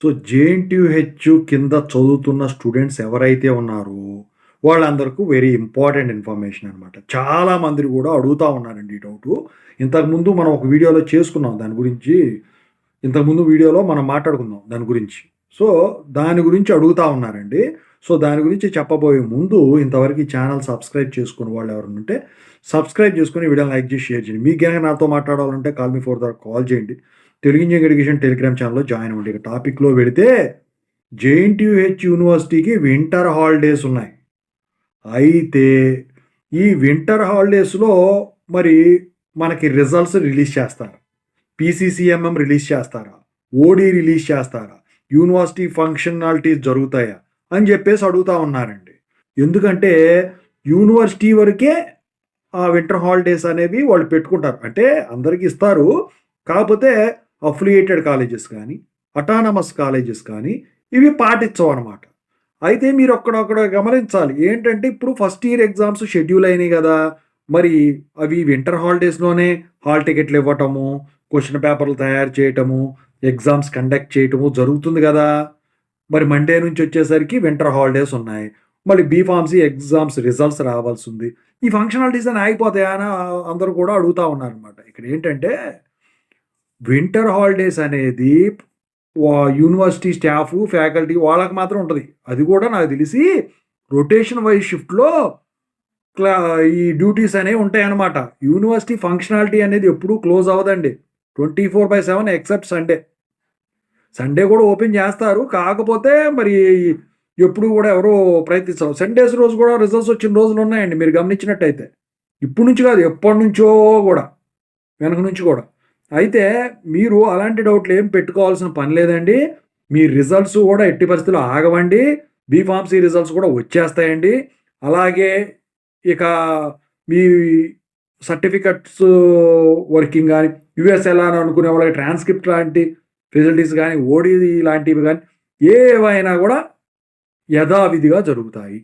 So, JNTUH కింద చదువుతున్న students ఎవరైతే ఉన్నారో, వాళ్ళందరకు వెరీ ఇంపార్టెంట్ ఇన్ఫర్మేషన్ అనమాట. చాలా మందిని గూడా అడుగుతా ఉన్నారండి ఈ డౌటు. ఇంతకుముందు మనం ఒక వీడియోలో చేసుకున్నాం దాని గురించి. ఇంతకుముందు వీడియోలో మనం మాట్లాడుకున్నాం దాని గురించి. సో, దాని గురించి అడుగుతా ఉన్నారండి. సో, దాని గురించి చెప్పబోయే ముందు ఇంతవరకు ఈ ఛానల్ సబ్స్క్రైబ్ చేసుకుని వాళ్ళు ఎవరైనా ఉంటే, సబ్స్క్రైబ్ చేసుకొని వీడియోని లైక్ చేసి, షేర్ చేయండి. మీకు గనక నాతో మాట్లాడాలంటే call me for the call చేయండి. తెలుగు ఇంజినీరింగ్ ఎడ్యుకేషన్ టెలిగ్రామ్ ఛానల్‌లో జాయిన్ అవ్వండి. ఇక టాపిక్‌లో వెళితే జేఎన్‌టీయూహెచ్ యూనివర్సిటీకి వింటర్ హాలిడేస్ ఉన్నాయి. అయితే ఈ వింటర్ హాలిడేస్‌లో మరి మనకి రిజల్ట్స్ రిలీజ్ చేస్తారు. పీసీసీఎంఎం రిలీజ్ చేస్తారా? ఓడీ రిలీజ్ చేస్తారా? యూనివర్సిటీ ఫంక్షనాలిటీస్ జరుగుతాయా? అని చెప్పేసి అడుగుతా ఉన్నారండి. ఎందుకంటే యూనివర్సిటీ వరకే ఆ వింటర్ హాలిడేస్ అనేవి వాళ్ళు పెట్టుకుంటారు. అంటే అందరికి ఇస్తారు. కాకపోతే అఫిలియేటెడ్ కాలేజెస్ కానీ, అటానమస్ కాలేజెస్ కానీ ఇవి పాటించవనమాట. అయితే మీరు అక్కడ గమనించాలి. ఏంటంటే ఇప్పుడు ఫస్ట్ ఇయర్ ఎగ్జామ్స్ షెడ్యూల్ అయినాయి గదా! మరి అవి వింటర్ హాలిడేస్‌లోనే హాల్ టికెట్లు ఇవ్వటము, క్వెషన్ పేపర్‌లు తయారు చేయటము, ఎగ్జామ్స్ కండక్ట్ చేయటము జరుగుతుంది గదా! మరి మండే నుంచి వచ్చేసరికి వింటర్ హాలిడేస్ ఉన్నాయి. మళ్ళీ బీఫార్మసీ ఎగ్జామ్స్ రిజల్ట్స్ రావాల్సుంది. ఈ ఫంక్షనాలిటీస్ అని ఆగిపోతాయా అని అందరూ కూడా అడుగుతా ఉన్నారనమాట. ఇక్కడ ఏంటంటే వింటర్ హాలిడేస్ అనేది యూనివర్సిటీ స్టాఫు, ఫ్యాకల్టీ వాళ్ళకి మాత్రం ఉంటది. అది కూడా నాకు తెలిసి రొటేషన్ వైస్ షిఫ్ట్‌లో క్లా ఈ డ్యూటీస్ అనేవి ఉంటాయన్నమాట. యూనివర్సిటీ ఫంక్షనాలిటీ అనేది ఎప్పుడూ క్లోజ్ అవ్వదండి. 24/7 ఎక్సెప్ట్ సండే. సండే కూడా ఓపెన్ చేస్తారు. కాకపోతే మరి ఎప్పుడు కూడా ఎవరు ప్రయత్నించరు. సండేస్ రోజు కూడా రిజల్ట్స్ వచ్చిన రోజులున్నాయండి మీరు గమనించినట్టయితే. ఇప్పటి నుంచి కాదు ఎప్పటినుంచో గూడా. వెనక నుంచి కూడా. అయితే మీరు అలాంటి డౌట్‌లు ఏం పెట్టుకోవాల్సిన పని లేదండి. మీ రిజల్ట్స్ కూడా ఎట్టి పరిస్థితుల్లో ఆగవండి. బీఫార్మసీ రిజల్ట్స్ కూడా వచ్చేస్తాయండి. అలాగే ఇక మీ సర్టిఫికేట్స్ వర్కింగ్ గాని, యూఎస్ఎల్ఆర్ అనుకునే వాళ్ళకి ట్రాన్స్‌క్రిప్ట్ లాంటి ఫెసిలిటీస్ గాని, ఓడీ లాంటివి గాని ఏవైనా గూడా యథావిధిగా జరుగుతాయి.